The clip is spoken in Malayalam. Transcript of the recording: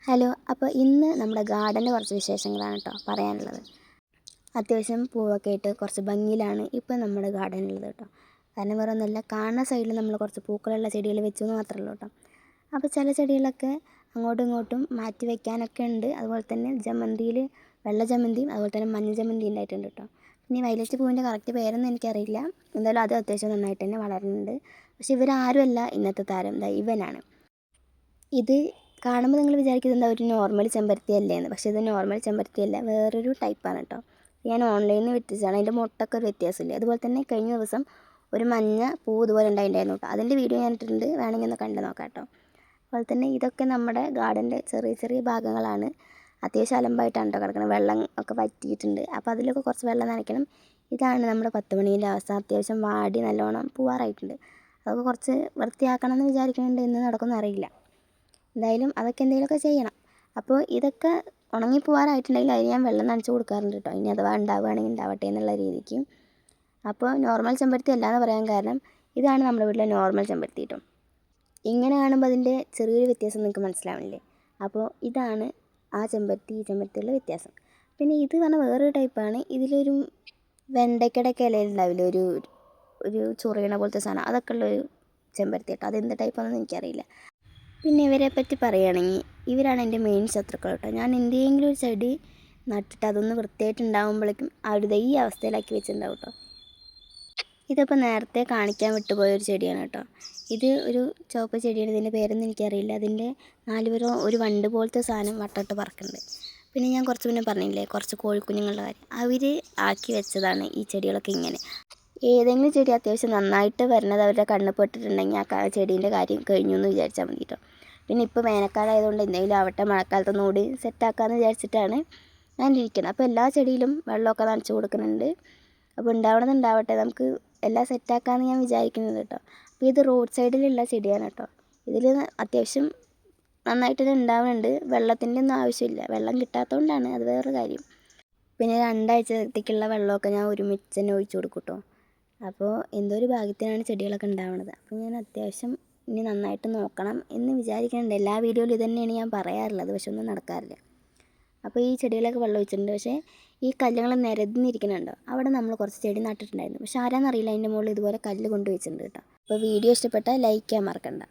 ഹലോ, അപ്പോൾ ഇന്ന് നമ്മുടെ ഗാർഡൻ്റെ കുറച്ച് വിശേഷങ്ങളാണ് കേട്ടോ പറയാനുള്ളത്. അത്യാവശ്യം പൂവൊക്കെ ആയിട്ട് കുറച്ച് ഭംഗിയിലാണ് ഇപ്പോൾ നമ്മുടെ ഗാർഡനുള്ളത് കേട്ടോ. കാരണം വേറെ ഒന്നുമില്ല, കാണുന്ന സൈഡിൽ നമ്മൾ കുറച്ച് പൂക്കളുള്ള ചെടികൾ വെച്ചു എന്ന് മാത്രമേ ഉള്ളൂ കേട്ടോ. അപ്പോൾ ചില ചെടികളൊക്കെ അങ്ങോട്ടും ഇങ്ങോട്ടും മാറ്റി വെക്കാനൊക്കെ ഉണ്ട്. അതുപോലെ തന്നെ ജമന്തിയിൽ വെള്ള ജമന്തിയും അതുപോലെ തന്നെ മഞ്ഞ ജമന്തി ഉണ്ടായിട്ടുണ്ട് കേട്ടോ. പിന്നെ വയലറ്റ് പൂവിൻ്റെ കറക്റ്റ് പേരൊന്നും എനിക്കറിയില്ല. എന്തായാലും അത് അത്യാവശ്യം നന്നായിട്ട് തന്നെ വളരുന്നുണ്ട്. പക്ഷേ ഇവരാരുമല്ല ഇന്നത്തെ താരം, ഇവനാണ്. ഇത് കാണുമ്പോൾ നിങ്ങൾ വിചാരിക്കുന്നത് എന്താ ഒരു നോർമൽ ചെമ്പരത്തി അല്ലേ എന്ന്. പക്ഷേ ഇത് നോർമൽ ചെമ്പരത്തി അല്ല, വേറൊരു ടൈപ്പാണ് കേട്ടോ. ഞാൻ ഓൺലൈനിൽ നിന്ന് വ്യത്യസ്തമാണ്. അതിൻ്റെ മുട്ടൊക്കെ ഒരു വ്യത്യാസമില്ല. അതുപോലെ തന്നെ കഴിഞ്ഞ ദിവസം ഒരു മഞ്ഞ പൂ ഇതുപോലെ ഉണ്ടായിട്ടുണ്ടായിരുന്നു കേട്ടോ. അതിൻ്റെ വീഡിയോ ഞാൻ ഇട്ടിട്ടുണ്ട്, വേണമെങ്കിൽ ഒന്ന് കണ്ടു നോക്കാം കേട്ടോ. അതുപോലെ തന്നെ ഇതൊക്കെ നമ്മുടെ ഗാർഡൻ്റെ ചെറിയ ചെറിയ ഭാഗങ്ങളാണ്. അത്യാവശ്യം അലമ്പായിട്ടാണ് കേട്ടോ കിടക്കുന്നത്. വെള്ളം ഒക്കെ വറ്റിയിട്ടുണ്ട്. അപ്പോൾ അതിലൊക്കെ കുറച്ച് വെള്ളം നനയ്ക്കണം. ഇതാണ് നമ്മുടെ 10 മണീൻ്റെ അവസ്ഥ. അത്യാവശ്യം വാടി നല്ലോണം പൂവാറായിട്ടുണ്ട്. അതൊക്കെ കുറച്ച് വൃത്തിയാക്കണം എന്ന് വിചാരിക്കുന്നുണ്ട്. ഇന്ന് നടക്കുമെന്ന് അറിയില്ല. എന്തായാലും അതൊക്കെ എന്തെങ്കിലുമൊക്കെ ചെയ്യണം. അപ്പോൾ ഇതൊക്കെ ഉണങ്ങിപ്പോവാറായിട്ടുണ്ടെങ്കിൽ അതിന് ഞാൻ വെള്ളം നനച്ച് കൊടുക്കാറുണ്ട് കേട്ടോ. ഇനി അഥവാ ഉണ്ടാവുകയാണെങ്കിൽ ഉണ്ടാവട്ടെ എന്നുള്ള രീതിക്ക്. അപ്പോൾ നോർമൽ ചെമ്പരത്തി അല്ലാന്ന് പറയാൻ കാരണം ഇതാണ് നമ്മുടെ വീട്ടിലെ നോർമൽ ചെമ്പരത്തി കേട്ടോ. ഇങ്ങനെ കാണുമ്പോൾ അതിൻ്റെ ചെറിയൊരു വ്യത്യാസം നിങ്ങൾക്ക് മനസ്സിലാവില്ലേ. അപ്പോൾ ഇതാണ് ആ ചെമ്പരത്തി ഈ ചെമ്പരത്തിയുള്ള വ്യത്യാസം. പിന്നെ ഇത് പറഞ്ഞാൽ വേറൊരു ടൈപ്പാണ്. ഇതിലൊരു വെണ്ടയ്ക്കയുടെയൊക്കെ ഇലയിലുണ്ടാവില്ലേ ഒരു ഒരു ചൊറിയണ പോലത്തെ സാധനം, അതൊക്കെ ഉള്ളൊരു ചെമ്പരത്തി കേട്ടോ. അതെന്ത് ടൈപ്പാണെന്ന് എനിക്കറിയില്ല. പിന്നെ ഇവരെ പറ്റി പറയുകയാണെങ്കിൽ ഇവരാണ് എൻ്റെ മെയിൻ ശത്രുക്കൾ കേട്ടോ. ഞാൻ എന്തെങ്കിലും ഒരു ചെടി നട്ടിട്ട് അതൊന്ന് വൃത്തിയായിട്ട് ഉണ്ടാകുമ്പോഴേക്കും അവരുടെ ഈ അവസ്ഥയിലാക്കി വെച്ചിട്ടുണ്ടാവും കേട്ടോ. ഇതിപ്പോൾ നേരത്തെ കാണിക്കാൻ വിട്ടുപോയൊരു ചെടിയാണ് കേട്ടോ. ഇത് ഒരു ചുവപ്പ് ചെടിയാണ്. ഇതിൻ്റെ പേരൊന്നും എനിക്കറിയില്ല. അതിൻ്റെ നാലുപുറം ഒരു വണ്ട് പോലത്തെ സാധനം വട്ടമിട്ട് പറക്കുന്നുണ്ട്. പിന്നെ ഞാൻ കുറച്ച് മുന്നേ പറഞ്ഞില്ലേ കുറച്ച് കോഴിക്കുഞ്ഞുങ്ങളുടെ കാര്യം, അവർ ആക്കി വെച്ചതാണ് ഈ ചെടികളൊക്കെ ഇങ്ങനെ. ഏതെങ്കിലും ചെടി അത്യാവശ്യം നന്നായിട്ട് വരുന്നത് അവരുടെ കണ്ണ് പെട്ടിട്ടുണ്ടെങ്കിൽ ആ ചെടീൻ്റെ കാര്യം കഴിഞ്ഞു എന്ന് വിചാരിച്ചാൽ മതി കേട്ടോ. പിന്നെ ഇപ്പോൾ വേനൽക്കാലമായതുകൊണ്ട് എന്തെങ്കിലും ആവട്ടെ മഴക്കാലത്തൊന്നും കൂടി സെറ്റാക്കാമെന്ന് വിചാരിച്ചിട്ടാണ് ഞാൻ ഇരിക്കുന്നത്. അപ്പോൾ എല്ലാ ചെടിയിലും വെള്ളമൊക്കെ നനച്ച് കൊടുക്കുന്നുണ്ട്. അപ്പോൾ ഉണ്ടാവട്ടെ, നമുക്ക് എല്ലാം സെറ്റാക്കാമെന്ന് ഞാൻ വിചാരിക്കുന്നത് കേട്ടോ. അപ്പോൾ ഇത് റോഡ് സൈഡിലുള്ള ചെടിയാണ് കേട്ടോ. ഇതിൽ അത്യാവശ്യം നന്നായിട്ട് തന്നെ ഉണ്ടാവുന്നുണ്ട്. വെള്ളത്തിൻ്റെ ഒന്നും ആവശ്യമില്ല, വെള്ളം കിട്ടാത്തതുകൊണ്ടാണ്, അത് വേറൊരു കാര്യം. പിന്നെ 2 ആഴ്ചത്തേക്കുള്ള വെള്ളമൊക്കെ ഞാൻ ഒരുമിച്ച് തന്നെ ഒഴിച്ചു കൊടുക്കും കേട്ടോ. അപ്പോൾ എന്തോ ഒരു ഭാഗ്യത്തിനാണ് ചെടികളൊക്കെ ഉണ്ടാവുന്നത്. അപ്പോൾ ഞാൻ അത്യാവശ്യം ഇനി നന്നായിട്ട് നോക്കണം എന്ന് വിചാരിക്കുന്നുണ്ട്. എല്ലാ വീഡിയോയിലും ഇത് തന്നെയാണ് ഞാൻ പറയാറുള്ളത്, പക്ഷെ ഒന്നും നടക്കാറില്ല. അപ്പോൾ ഈ ചെടികളൊക്കെ വെള്ളം ഒഴിച്ചിട്ടുണ്ട്. പക്ഷേ ഈ കല്ലുകൾ നിരന്നിരിക്കുന്നുണ്ടോ, അവിടെ നമ്മൾ കുറച്ച് ചെടി നട്ടിട്ടുണ്ടായിരുന്നു. പക്ഷെ ആരാന്നറിയില്ല അതിൻ്റെ മുകളിൽ ഇതുപോലെ കല്ല് കൊണ്ടുവച്ചിട്ടുണ്ട് കേട്ടോ. അപ്പോൾ വീഡിയോ ഇഷ്ടപ്പെട്ടാൽ ലൈക്ക് ചെയ്യാൻ മറക്കണ്ട.